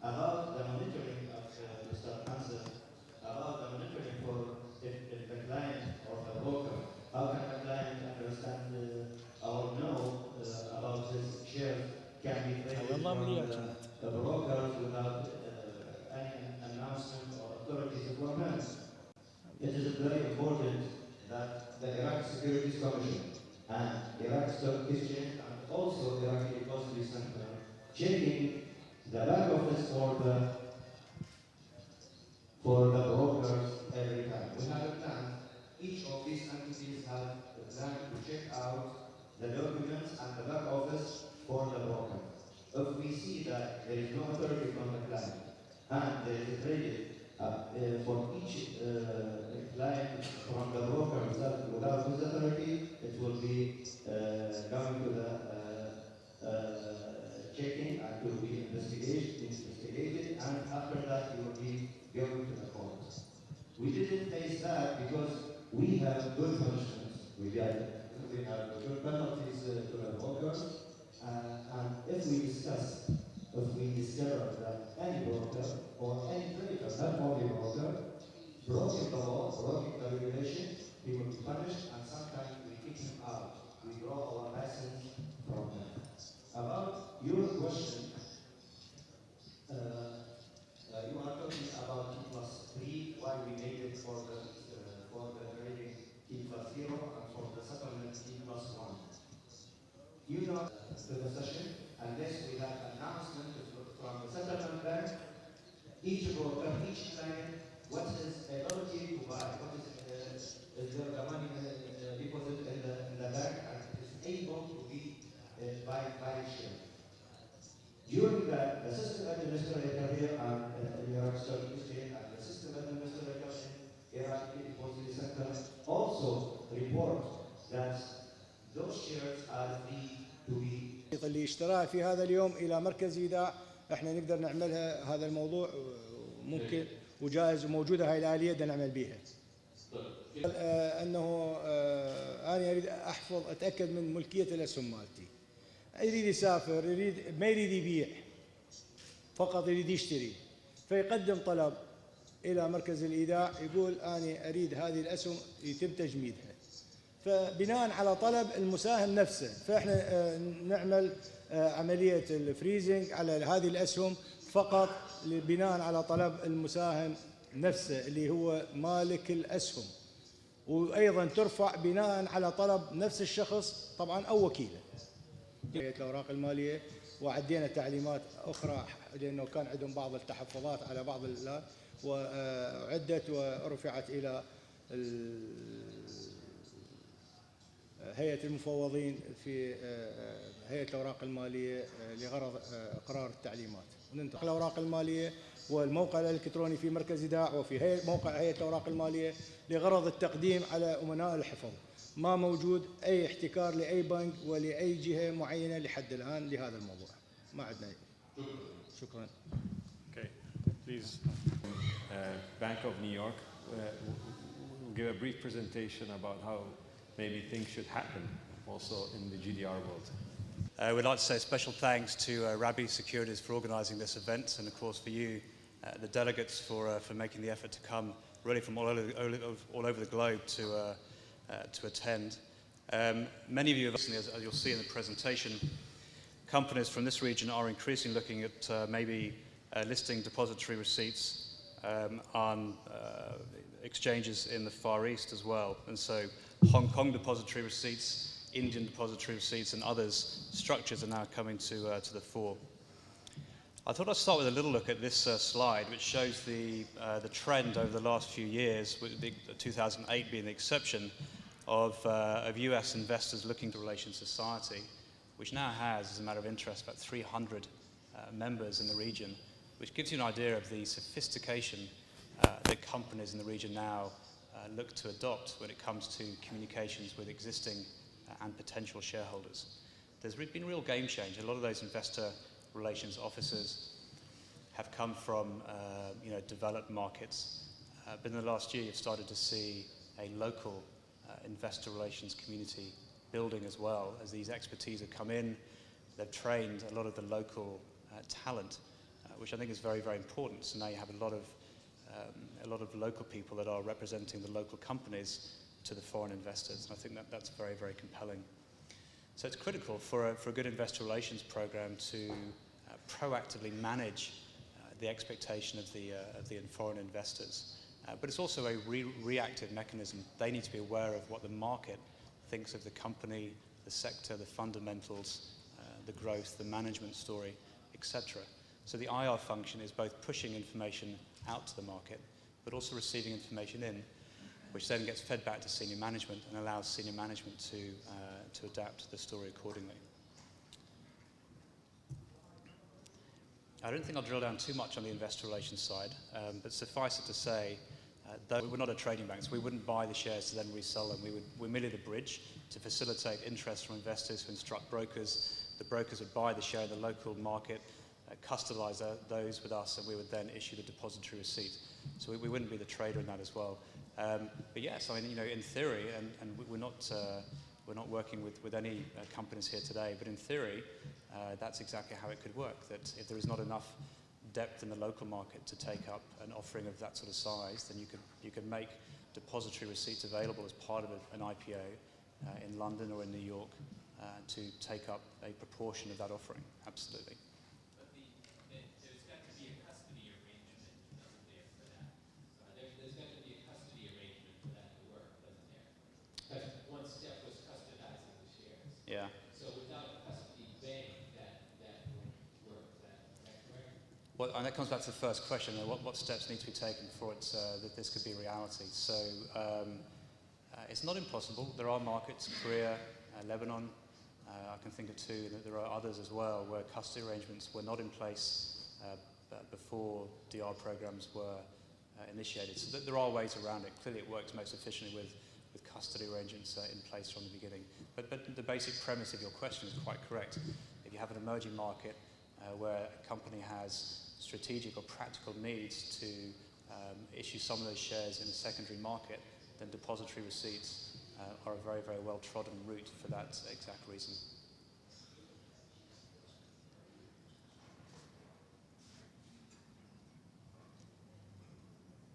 about the monitoring of Mr. Hansen, about the monitoring for if the client or the broker, how can the client understand or know about his shares can be traded from the brokers without any announcement or authorities from him. It is very important that the Iraq Securities Commission and Iraq Stock Exchange and also Iraqi Depository Center checking the back office for the brokers every time. We have a plan. Each of these entities have a plan to check out the documents and the back office for the broker. If we see that there is no authority from the client and there is a credit for each client from the broker without his authority, it will be going to the checking and will be investigated, and after that it will be going to the court. We didn't face that because we have good punishments. We have good penalties to the brokers, and if we discover that any broker or any trader, not only broker, broken the law, broken the regulation, he will be punished, and sometimes we kick him out. We draw our license from him. About your question, you are talking about T+3, why we made it for the trading T+0 and for the settlement T+1. You know to the session, unless we have announcement from the settlement bank, each broker, each client, what is ability to buy, what is the money deposit in the bank, and is able to be buy share. During that, the system administrator here and Iraq Stock Exchange and the system administrator in Iraq Depository Center also report that those shares are free to be. اللي اشتراه في هذا اليوم إلى مركز إيداع، احنا نقدر نعملها. هذا الموضوع ممكن وجائز وموجودة هاي الآلية بدنا نعمل بيها. أنه أنا أريد أتأكد من ملكية الأسهم مالتي. يريد يسافر، ما يريد يبيع، فقط يريد يشتري، فيقدم طلب إلى مركز الإيداع يقول أنا أريد هذه الأسهم يتم تجميدها، فبناء على طلب المساهم نفسه فإحنا نعمل عملية الفريزنج على هذه الأسهم فقط بناء على طلب المساهم نفسه اللي هو مالك الأسهم، وأيضا ترفع بناء على طلب نفس الشخص طبعا أو وكيله. الأوراق المالية وعدينا تعليمات أخرى لأنه كان عندهم بعض التحفظات على بعض وعدت ورفعت إلى هيئة المفوضين في هيئة الأوراق المالية لغرض إقرار التعليمات. ننتقل الأوراق المالية والموقع الإلكتروني في مركز إيداع وفي موقع هيئة الأوراق المالية لغرض التقديم على أمناء الحفظ. ما موجود أي احتكار لأي بنك ولأي جهة معينة لحد الآن لهذا الموضوع. ما عندنا. شكرا. Okay, please. Bank of New York will give a brief presentation about how maybe things should happen also in the GDR world. We'd like to say special thanks to Rabee Securities for organising this event, and of course for you, the delegates, for making the effort to come really from all over the globe to attend. Many of you, as you'll see in the presentation, companies from this region are increasingly looking at maybe listing depository receipts on exchanges in the Far East as well. And so Hong Kong depository receipts, Indian depository receipts, and others structures are now coming to the fore. I thought I'd start with a little look at this slide, which shows the trend over the last few years, with 2008 being the exception, of US investors looking to Relations Society, which now has, as a matter of interest, about 300 members in the region, which gives you an idea of the sophistication that companies in the region now look to adopt when it comes to communications with existing and potential shareholders. There's been a real game change. A lot of those investor relations officers have come from developed markets, but in the last year you've started to see a local investor relations community building as well, as these expertise have come in. They've trained a lot of the local talent which I think is very, very important. So now you have a lot of local people that are representing the local companies to the foreign investors. And I think that that's very, very compelling. So it's critical for a good investor relations program to proactively manage the expectation of the foreign investors. But it's also a reactive mechanism. They need to be aware of what the market thinks of the company, the sector, the fundamentals, the growth, the management story, etc. So the IR function is both pushing information out to the market, but also receiving information in, which then gets fed back to senior management and allows senior management to adapt the story accordingly. I don't think I'll drill down too much on the investor relations side, but suffice it to say, though we're not a trading bank, so we wouldn't buy the shares to then resell them. We're merely the bridge to facilitate interest from investors who instruct brokers. The brokers would buy the share in the local market, custodize those with us, and we would then issue the depository receipt. So we wouldn't be the trader in that as well. But yes, I mean, you know, in theory, and we're not working with any companies here today, but in theory, that's exactly how it could work. That if there is not enough depth in the local market to take up an offering of that sort of size, then you could make depository receipts available as part of an IPO in London or in New York to take up a proportion of that offering. Absolutely. But there's got to be a custody arrangement, doesn't there, for that? There's got to be a custody arrangement for that to work, doesn't there? Because one step was custodizing the shares. Yeah. So without a custody bank, that won't work. Is that correct? Well, and that comes back to the first question, what steps need to be taken before that this could be a reality. So it's not impossible. There are markets, Korea, Lebanon, I can think of two, that there are others as well, where custody arrangements were not in place before DR programs were initiated. So there are ways around it. Clearly it works most efficiently with custody arrangements in place from the beginning. But the basic premise of your question is quite correct. If you have an emerging market where a company has strategic or practical needs to issue some of those shares in a secondary market, then depository receipts are a very, very well-trodden route for that exact reason.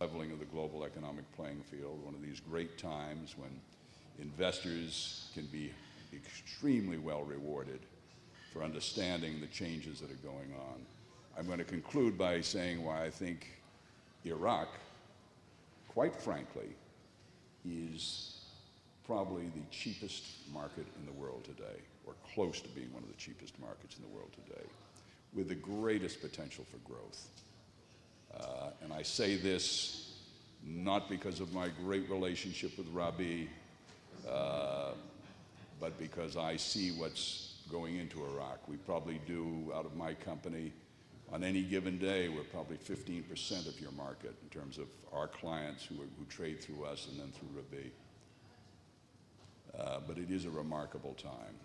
Leveling of the global economic playing field, one of these great times when investors can be extremely well rewarded for understanding the changes that are going on. I'm going to conclude by saying why I think Iraq, quite frankly, is probably the cheapest market in the world today, or close to being one of the cheapest markets in the world today, with the greatest potential for growth. And I say this not because of my great relationship with Rabee, but because I see what's going into Iraq. We probably do, out of my company, on any given day, we're probably 15% of your market in terms of our clients who trade through us and then through Rabee. But it is a remarkable time.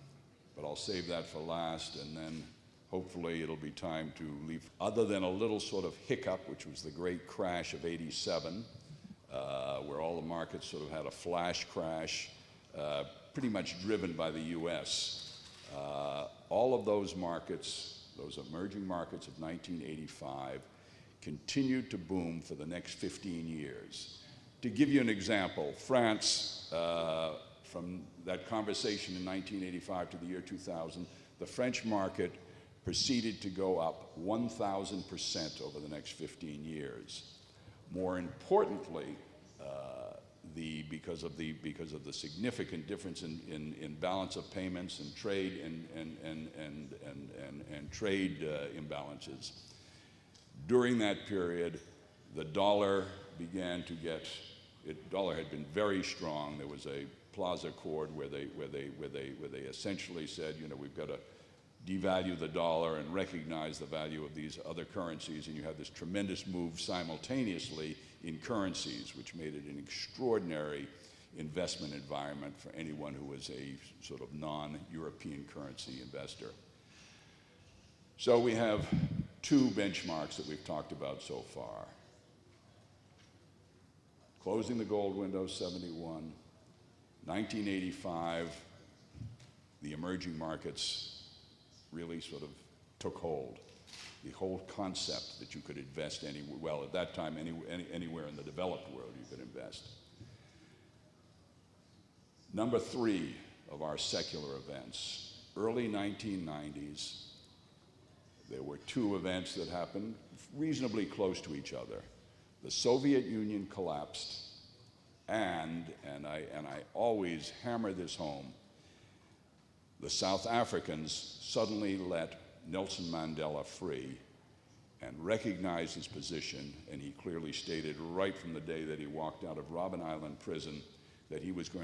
But I'll save that for last, and then hopefully it'll be time to leave, other than a little sort of hiccup, which was the great crash of '87, where all the markets sort of had a flash crash, pretty much driven by the US. All of those markets, those emerging markets of 1985, continued to boom for the next 15 years. To give you an example, France, from that conversation in 1985 to the year 2000, the French market proceeded to go up 1,000% over the next 15 years. More importantly, because of the significant difference in balance of payments and trade and trade imbalances, during that period, the dollar began to get. Dollar had been very strong. There was a Plaza Accord where they essentially said, you know, we've got to devalue the dollar and recognize the value of these other currencies, and you have this tremendous move simultaneously in currencies, which made it an extraordinary investment environment for anyone who was a sort of non-European currency investor. So we have two benchmarks that we've talked about so far. Closing the gold window, 71. 1985, the emerging markets really sort of took hold. The whole concept that you could invest anywhere, well, at that time, anywhere in the developed world you could invest. Number 3 of our secular events, early 1990s, there were 2 events that happened reasonably close to each other. The Soviet Union collapsed, and I always hammer this home, the South Africans suddenly let Nelson Mandela free and recognized his position, and he clearly stated right from the day that he walked out of Robben Island prison that he was going to